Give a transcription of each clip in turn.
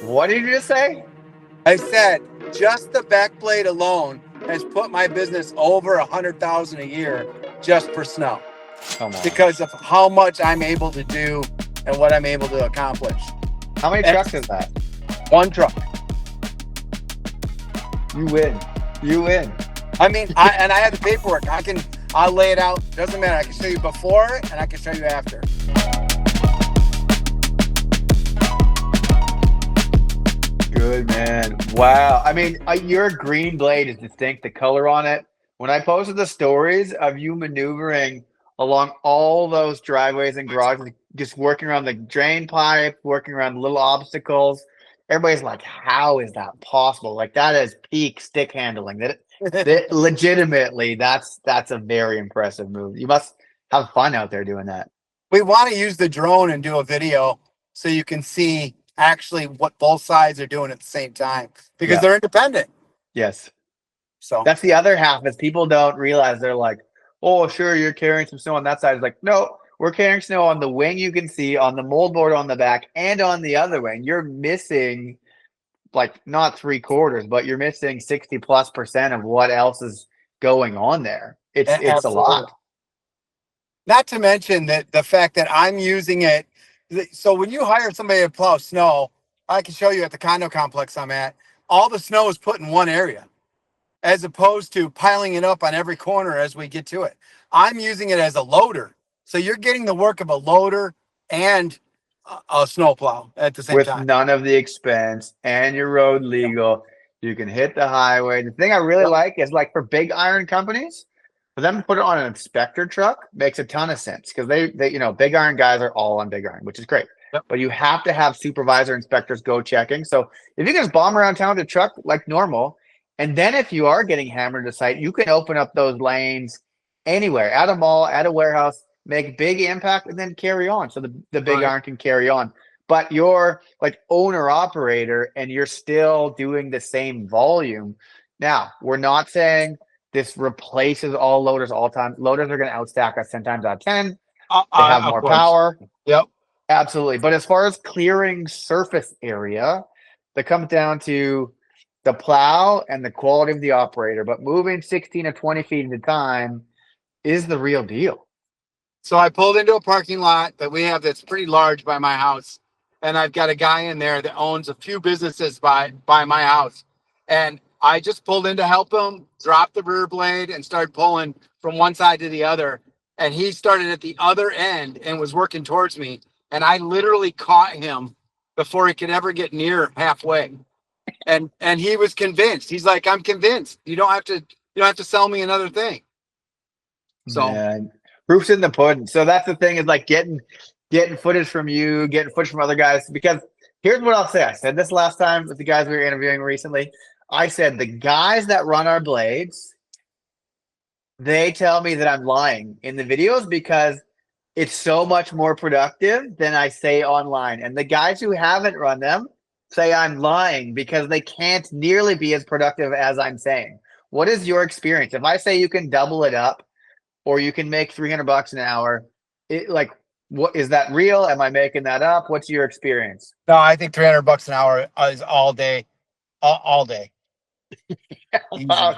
What did you just say? I said just the back blade alone has put my business over 100,000 a year just for snow Come on. because of how much I'm able to do and what I'm able to accomplish. How many And trucks is that? one truck. You win. You win. I mean, I have the paperwork. I'll lay it out. Doesn't matter. I can show you before and I can show you after. Good, man. Wow. I mean, your green blade is distinct. The color on it. When I posted the stories of you maneuvering along all those driveways and garages, just working around the drain pipe, working around little obstacles, everybody's like, "How is that possible?" Like that is peak stick handling. That legitimately, that's a very impressive move. You must have fun out there doing that. We want to use the drone and do a video so you can see actually what both sides are doing at the same time because Yeah. they're independent. Yes. So That's the other half is people don't realize they're like, oh, sure, you're carrying some snow on that side. It's like, no, we're carrying snow on the wing you can see, on the moldboard on the back, and on the other wing. You're missing like not 3/4, but you're missing 60+% of what else is going on there. It's a absolutely. lot. Not to mention that the fact that I'm using it. So when you hire somebody to plow snow, I can show you at the condo complex I'm at, all the snow is put in one area as opposed to piling it up on every corner as we get to it. I'm using it as a loader. So you're getting the work of a loader and a snowplow at the same With time. none of the expense and your road Yep. legal. You can hit the highway. The thing I really Yep. like is like for big iron companies, for them to put it on an inspector truck makes a ton of sense because they big iron guys are all on big iron, which is great. Yep. But you have to have supervisor inspectors go checking. So if you can just bomb around town with a truck like normal, and then if you are getting hammered to site, you can open up those lanes anywhere, at a mall, at a warehouse, make big impact, and then carry on. So the big Right. iron can carry on. But you're like owner operator and you're still doing the same volume. Now, we're not saying this replaces all loaders all the time. Loaders are going to outstack us 10 times out of 10. They have Of more course. power. Yep. Absolutely. But as far as clearing surface area, that comes down to the plow and the quality of the operator. But moving 16 to 20 feet at a time is the real deal. So I pulled into a parking lot that we have that's pretty large by my house. And I've got a guy in there that owns a few businesses by my house. And I just pulled in to help him, dropped the rear blade and started pulling from one side to the other. And he started at the other end and was working towards me. And I literally caught him before he could ever get near halfway. And he was convinced. He's like, I'm convinced. You don't have to sell me another thing. So Man, proof's in the pudding. So that's the thing is like getting footage from you, getting footage from other guys. Because here's what I'll say. I said this last time with the guys we were interviewing recently. I said the guys that run our blades, they tell me that I'm lying in the videos because it's so much more productive than I say online. And the guys who haven't run them say I'm lying because they can't nearly be as productive as I'm saying. What is your experience? If I say you can double it up or you can make $300 an hour, what is that real? Am I making that up? What's your experience? no, I think $300 an hour is all day, all day. Wow.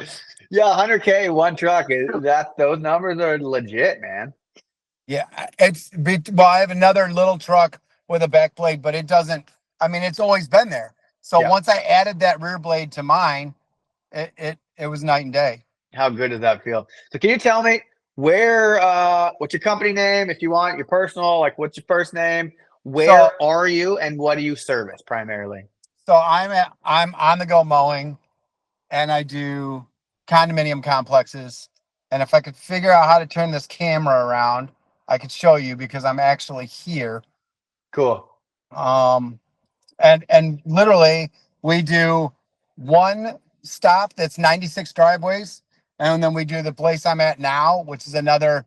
Yeah, 100K one truck is that those numbers are legit, man. Yeah, well, I have another little truck with a back blade, but it doesn't. I mean, it's always been there. So Yeah. once I added that rear blade to mine, it was night and day. How good does that feel? So can you tell me what's your company name if you want, your personal, like what's your first name? Where are you and what do you service primarily? So I'm on the go mowing, and I do condominium complexes. And if I could figure out how to turn this camera around, I could show you because I'm actually here. Cool. And literally we do one stop that's 96 driveways, and then we do the place I'm at now, which is another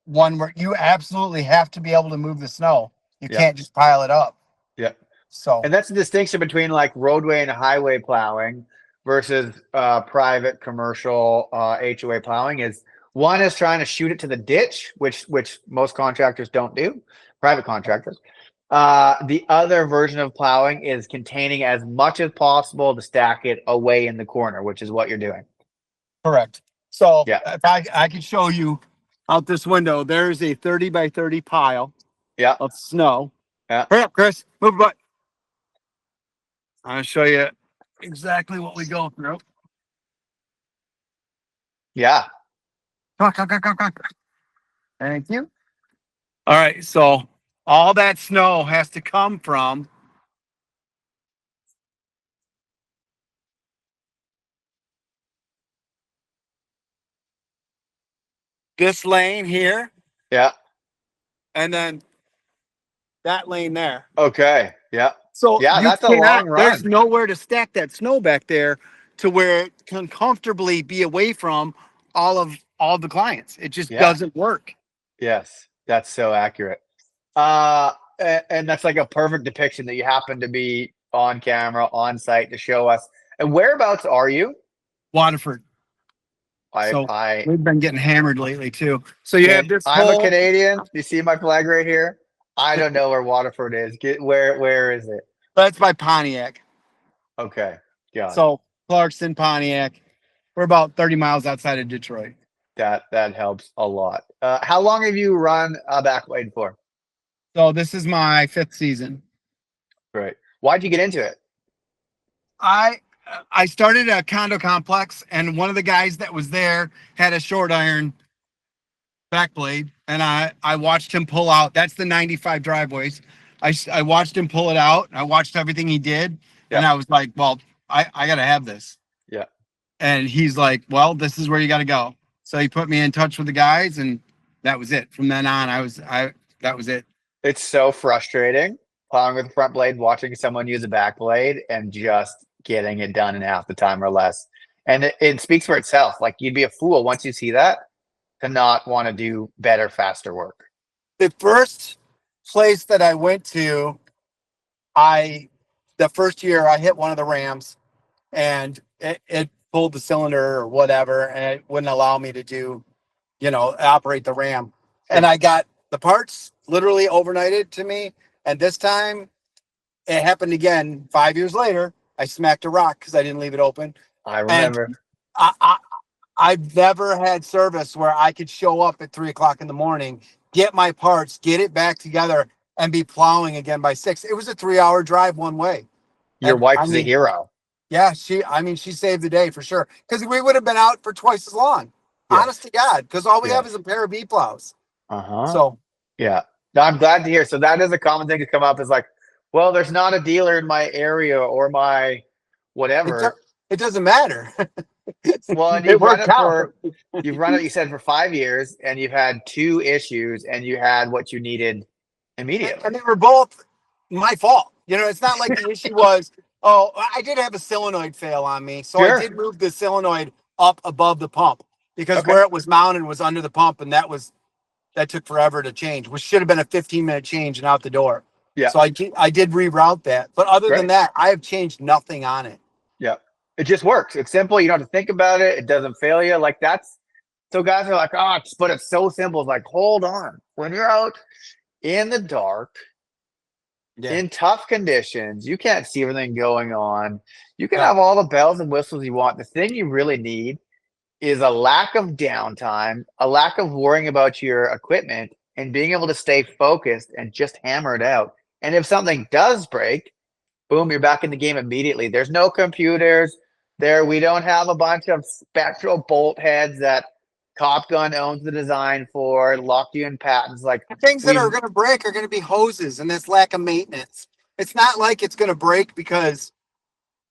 one where you absolutely have to be able to move the snow. You can't just pile it up. Yeah. So And that's the distinction between like roadway and highway plowing versus private commercial HOA plowing is one is trying to shoot it to the ditch, which most contractors don't do, private contractors. The other version of plowing is containing as much as possible to stack it away in the corner, which is what you're doing. Correct. So Yeah. if I could show you out this window, there's a 30 by 30 pile Yeah. of snow. Yeah. Hurry up, Chris. Move your butt. I'll show you exactly what we go through. Yeah. Come on. Thank you. All right. So all that snow has to come from this lane here Yeah. and then that lane there. Okay. Yeah. So Yeah. you That's a cannot, long there's run. nowhere to stack that snow back there to where it can comfortably be away from all the clients. It just Yeah. doesn't work. Yes. That's so accurate. And that's like a perfect depiction that you happen to be on camera, on site to show us. And whereabouts are you? Waterford. I, So I, we've been getting hammered lately too. So you have this I'm a whole, Canadian. You see my flag right here? I don't know where Waterford is. Where is it? that's by Pontiac. Okay. Got it. So Clarkson, Pontiac. We're about 30 miles outside of Detroit. That helps a lot. How long have you run a backblade for? So this is my 5th season. Great. Why'd you get into it? I started a condo complex, and one of the guys that was there had a short iron backblade, and I watched him pull out. That's the 95 driveways. I watched him pull it out. I watched everything he did, and Yeah. I was like, well, I got to have this. Yeah. And he's like, well, this is where you got to go. So he put me in touch with the guys, and that was it. From then on, that was it. It's so frustrating plowing with the front blade, watching someone use a back blade and just getting it done in half the time or less. And it speaks for itself. Like you'd be a fool once you see that to not want to do better, faster work. The first place that I went to, the first year I hit one of the rams, and it pulled the cylinder or whatever, and it wouldn't allow me to do, operate the ram. And I got the parts literally overnighted to me. And this time it happened again 5 years later. I smacked a rock because I didn't leave it open. I And remember. I've never had service where I could show up at 3 o'clock in the morning, get my parts, get it back together, and be plowing again by 6. It was a 3-hour drive one way. Your And wife is a hero. yeah, she saved the day for sure. Because we would have been out for twice as long. Yes. Honest to God. Because all we Yes. have is a pair of B-plows. Uh-huh. So yeah. No, I'm glad to hear. So that is a common thing to come up is like, well, there's not a dealer in my area or my whatever. it doesn't matter. Well, and you've run it, you said, for 5 years, and you've had 2 issues, and you had what you needed immediately. And they were both my fault. It's not like the issue was, oh, I did have a solenoid fail on me. So Sure. I did move the solenoid up above the pump because Okay. where it was mounted was under the pump, and that took forever to change, which should have been a 15-minute change and out the door. Yeah. So I did reroute that. But other than that, I have changed nothing on it. Yeah. It just works. It's simple. You don't have to think about it. It doesn't fail you. Like so guys are like, but it's so simple. It's like, hold on. When you're out in the dark, in tough conditions, you can't see everything going on. You can have all the bells and whistles you want. The thing you really need is a lack of downtime, a lack of worrying about your equipment, and being able to stay focused and just hammer it out. And if something does break, boom, you're back in the game immediately. There's no computers there. We don't have a bunch of spectral bolt heads that Top Gun owns the design for, locked you in patents. Like the things that are going to break are going to be hoses, and that's lack of maintenance. It's not like it's going to break because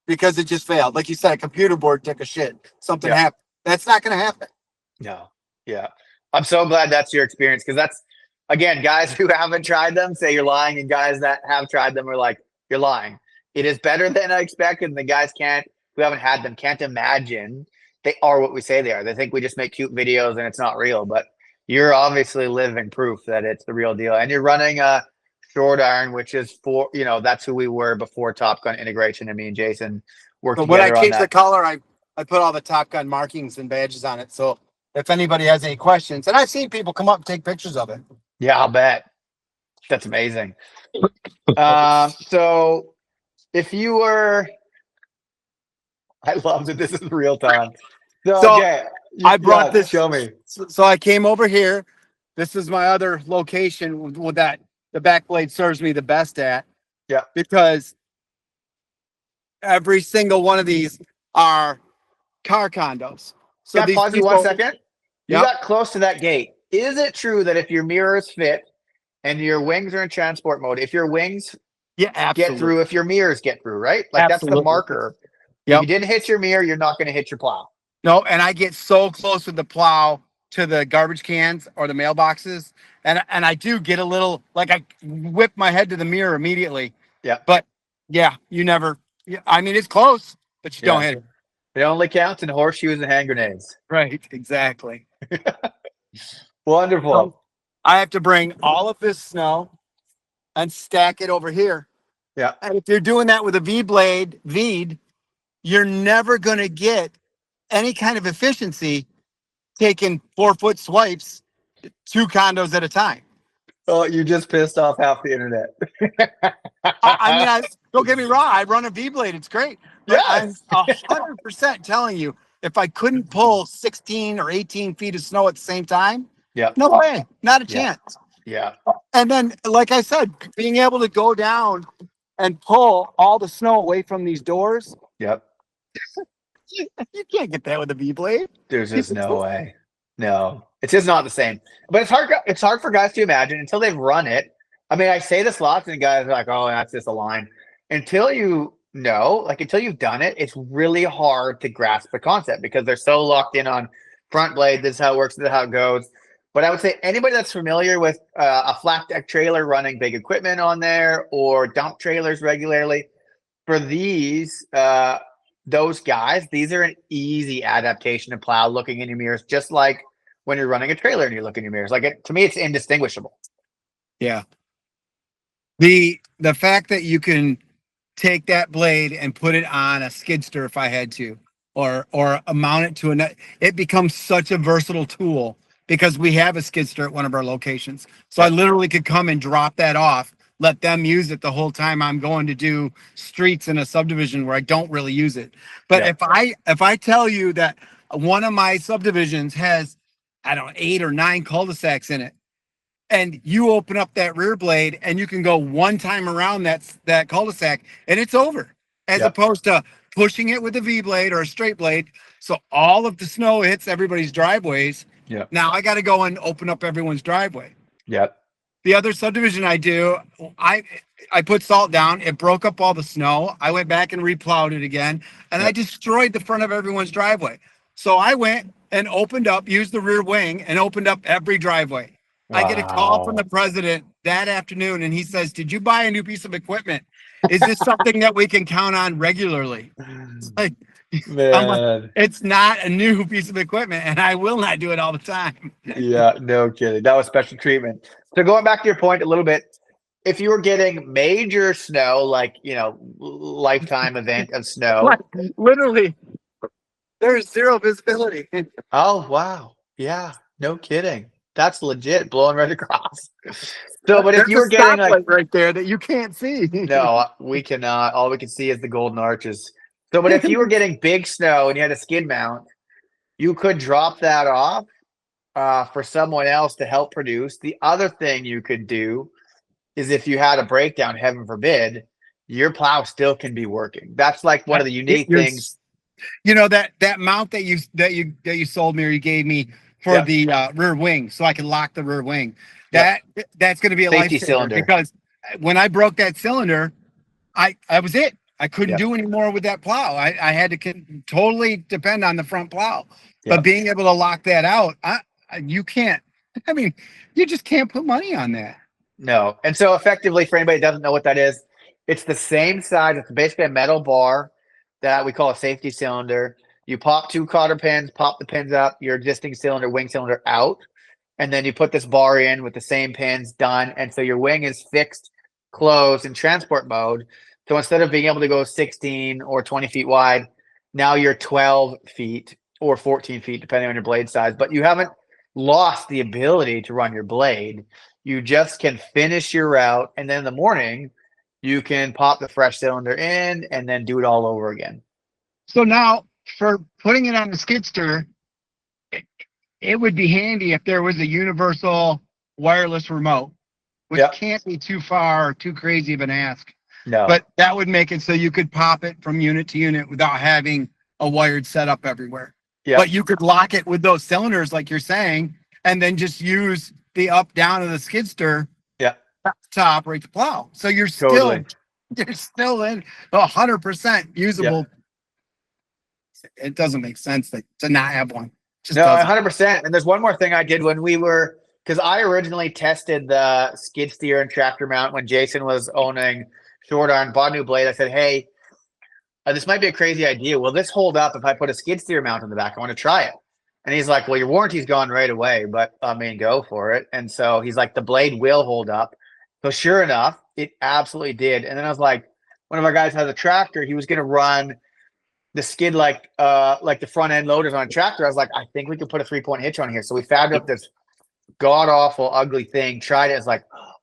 it just failed. Like you said, a computer board took a shit. Something happened. That's not going to happen. No. Yeah. I'm so glad that's your experience, because that's, again, guys who haven't tried them say you're lying, and guys that have tried them are like, you're lying. It is better than I expected. And the guys who haven't had them can't imagine they are what we say they are. They think we just make cute videos and it's not real, but you're obviously living proof that it's the real deal. And you're running a short iron, which is that's who we were before Top Gun integration. And me and Jason worked together on that. When I changed the color, I put all the Top Gun markings and badges on it. So if anybody has any questions, and I've seen people come up and take pictures of it. Yeah, I'll bet. That's amazing. So if you were, I love that this is real time. So, So okay, I brought this. show me. So I came over here. This is my other location with that the back blade serves me the best at. Yeah. Because every single one of these are car condos. So Can I these pause you 1 people, second? You yep, got close to that gate. Is it true that if your mirrors fit and your wings are in transport mode, if your wings yeah, get absolutely, through, if your mirrors get through, right? Like that's the absolutely, marker. If yep. you didn't hit your mirror, you're not going to hit your plow. No, and I get so close with the plow to the garbage cans or the mailboxes, and I do get a little like I whip my head to the mirror immediately. Yeah. But yeah, you never. Yeah, I mean, it's close, but you don't Yeah. hit it. It only counts in horseshoes and hand grenades. Right, exactly. So Wonderful. I have to bring all of this snow and stack it over here. Yeah. And if you're doing that with a V blade, you're never going to get any kind of efficiency taking 4-foot swipes, 2 condos at a time. Oh, you just pissed off half the internet. I mean, don't get me wrong. I run a V blade. It's great. But I'm Yes. 100% telling you, if I couldn't pull 16 or 18 feet of snow at the same time, Yeah. no way, not a Yeah. chance. Yeah. And then, like I said, being able to go down and pull all the snow away from these doors, Yep. you can't get that with a V blade. There's just no way. No, it's just not the same. But it's hard. It's hard for guys to imagine until they've run it. I mean, I say this lots, and guys are like, "Oh, that's just a line." Until you know, like until you've done it, it's really hard to grasp the concept because they're so locked in on front blade. This is how it works. This is how it goes. But I would say anybody that's familiar with a flat deck trailer running big equipment on there or dump trailers regularly, for those guys, these are an easy adaptation to plow looking in your mirrors, just like when you're running a trailer and you look in your mirrors. Like to me, it's indistinguishable. Yeah. The fact that you can take that blade and put it on a skid steer if I had to, or mount it to it becomes such a versatile tool because we have a skid steer at one of our locations. So I literally could come and drop that off, let them use it the whole time I'm going to do streets in a subdivision where I don't really use it. But if I tell you that one of my subdivisions has, I don't know, 8 or 9 cul-de-sacs in it, and you open up that rear blade and you can go one time around that cul-de-sac and it's over, as opposed to pushing it with a V blade or a straight blade. So all of the snow hits everybody's driveways. Yeah. Now I got to go and open up everyone's driveway. Yep. The other subdivision I do, I put salt down. It broke up all the snow. I went back and replowed it again, and I destroyed the front of everyone's driveway. So I went and used the rear wing and opened up every driveway. I get a call from the president that afternoon, and he says, "Did you buy a new piece of equipment? Is this something that we can count on regularly?" It's like, I'm like, it's not a new piece of equipment, and I will not do it all the time. Yeah, no kidding. That was special treatment. So going back to your point a little bit, if you were getting major snow, like lifetime event of snow, Like, literally, there's zero visibility. oh wow, yeah, no kidding. That's legit, blowing right across. So, but if you were getting like right there that you can't see. no, we cannot. All we can see is the golden arches. So, but if you were getting big snow and you had a skid mount, you could drop that off for someone else to help produce. The other thing you could do is if you had a breakdown, heaven forbid, your plow still can be working. That's like one of the unique things. You know, that mount that you sold me or you gave me for the rear wing, so I can lock the rear wing. That's going to be a Safety lifesaver cylinder. because when I broke that cylinder, I was it. I couldn't do any more with that plow. I had to totally depend on the front plow. But being able to lock that out, you can't. I mean, you just can't put money on that. No. And so effectively, for anybody that doesn't know what that is, it's the same size. It's basically a metal bar that we call a safety cylinder. You pop 2 cotter pins, pop the pins up, your existing cylinder, wing cylinder out, and then you put this bar in with the same pins, done. And so your wing is fixed, closed in transport mode. So instead of being able to go 16 or 20 feet wide, now you're 12 feet or 14 feet, depending on your blade size. But you haven't lost the ability to run your blade. You just can finish your route, and then in the morning, you can pop the fresh cylinder in and then do it all over again. So now for putting it on the skid steer, it would be handy if there was a universal wireless remote, which Yep. can't be too far or too crazy of an ask. No. But that would make it so you could pop it from unit to unit without having a wired setup everywhere. Yep. But you could lock it with those cylinders, like you're saying, and then just use the up down of the skid steer to operate the plow. So you're Totally. still in 100% usable. Yep. It doesn't make sense to not have one. No, 100%. And there's one more thing I did when we were, because I originally tested the skid steer and tractor mount when Jason was owning Short Arm, bought a new blade. I said, hey, this might be a crazy idea. Will this hold up if I put a skid steer mount on the back? I want to try it. And he's like, well, your warranty's gone right away, but I mean, go for it. And so he's like, the blade will hold up. So sure enough, it absolutely did. And then I was like, one of our guys has a tractor. He was going to run the skid like the front end loaders on a tractor. I was like, I think we could put a 3-point hitch on here. So we found up this god awful ugly thing, tried it. It's like, oh,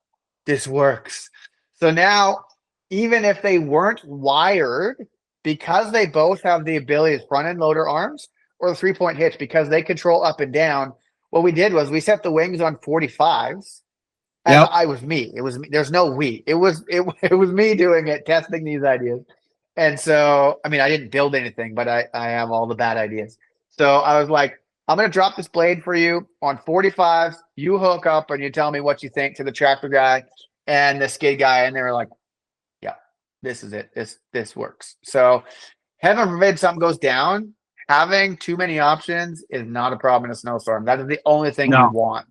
this works. So now, even if they weren't wired, because they both have the ability to front end loader arms or the 3-point hitch, because they control up and down, what we did was we set the wings on 45s. And Yep. I was me. It was me. There's no we. It was me doing it, testing these ideas. And so, I mean, I didn't build anything, but I have all the bad ideas. So I was like, I'm going to drop this blade for you on 45s. You hook up and you tell me what you think to the tractor guy and the skid guy. And they were like, yeah, this is it. This works. So heaven forbid something goes down. Having too many options is not a problem in a snowstorm. That is the only thing you want.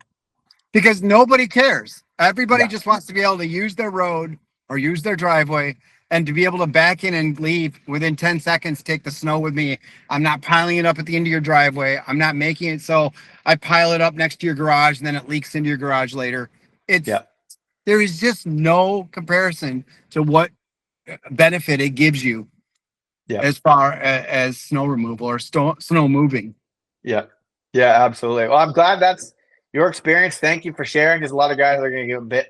Because nobody cares. Everybody just wants to be able to use their road or use their driveway and to be able to back in and leave within 10 seconds, take the snow with me. I'm not piling it up at the end of your driveway. I'm not making it so I pile it up next to your garage and then it leaks into your garage later. There is just no comparison to what benefit it gives you as far as snow removal or snow moving. Yeah, absolutely. Well, I'm glad that's your experience. Thank you for sharing. There's a lot of guys that are going to get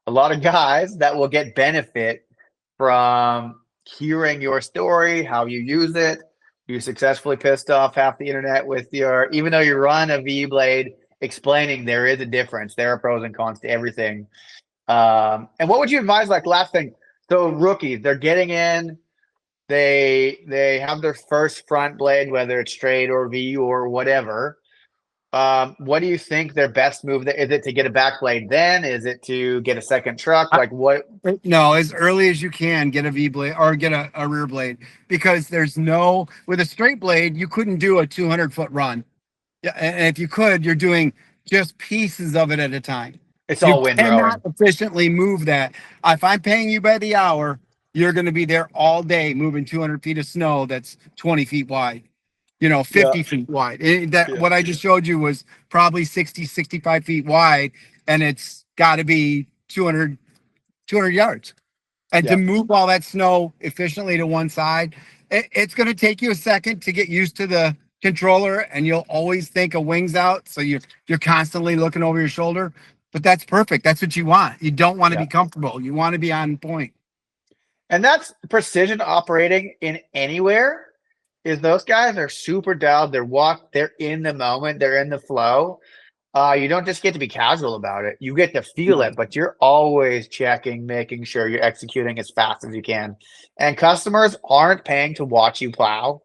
a lot of guys that will get benefit from hearing your story, how you use it. You successfully pissed off half the internet with even though you run a V blade, explaining there is a difference. There are pros and cons to everything. And what would you advise? Like, last thing, so rookies, they're getting in. They have their first front blade, whether it's straight or V or whatever. What do you think their best move is? It to get a back blade then? Is it to get a second truck? Like what? No, as early as you can get a V blade or get a rear blade, because with a straight blade, you couldn't do a 200-foot run. Yeah. And if you could, you're doing just pieces of it at a time. It's all wind rowing. You cannot efficiently move that. If I'm paying you by the hour, you're going to be there all day moving 200 feet of snow that's 20 feet wide. 50 feet wide. What I just showed you was probably 60, 65 feet wide, and it's got to be 200 yards. And to move all that snow efficiently to one side, it's going to take you a second to get used to the controller, and you'll always think a wing's out, so you're constantly looking over your shoulder. But that's perfect. That's what you want. You don't want to be comfortable. You want to be on point. And that's precision operating in anywhere. Is those guys are super dialed. They're in the moment. They're in the flow. You don't just get to be casual about it. You get to feel it, but you're always checking, making sure you're executing as fast as you can. And customers aren't paying to watch you plow.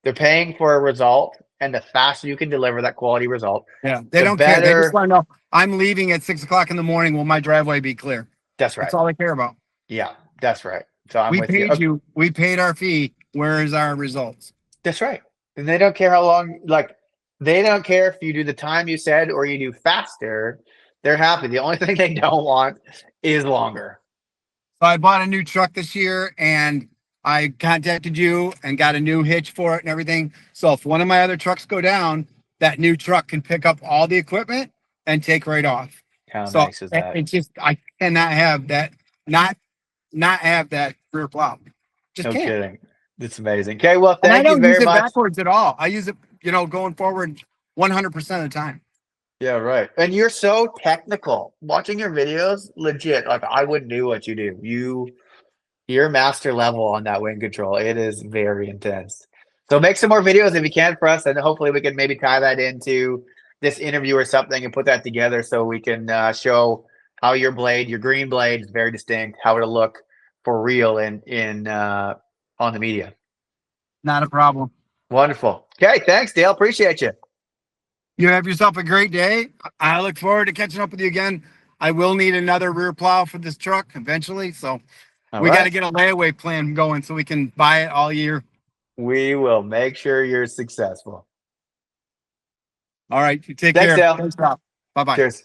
They're paying for a result. And the faster you can deliver that quality result, they don't care. They just want to know, I'm leaving at 6 o'clock in the morning. Will my driveway be clear? That's right. That's all they care about. Yeah, that's right. So we paid you. We paid our fee. Where is our results? That's right. And they don't care how long, they don't care if you do the time you said or you do faster. They're happy. The only thing they don't want is longer. So I bought a new truck this year, and I contacted you and got a new hitch for it and everything. So if one of my other trucks go down, that new truck can pick up all the equipment and take right off. How nice is that? It's just, I cannot have that, not have that rear plow. Just can't. Kidding. It's amazing. Okay, well, thank you very much. I don't use it backwards at all. I use it, going forward 100% of the time. Yeah, right. And you're so technical. Watching your videos, legit. Like I wouldn't do what you do. You're master level on that wind control. It is very intense. So make some more videos if you can for us, and hopefully we can maybe tie that into this interview or something and put that together so we can show how your blade, your green blade, is very distinct, how it'll look for real in on the media. Not a problem. Wonderful. Okay, thanks, Dale. Appreciate you. You have yourself a great day. I look forward to catching up with you again. I will need another rear plow for this truck eventually, so we got to get a layaway plan going so we can buy it all year. We will make sure you're successful. All right, you take Thanks, care. Dale. Thanks, Rob. Bye-bye. Cheers.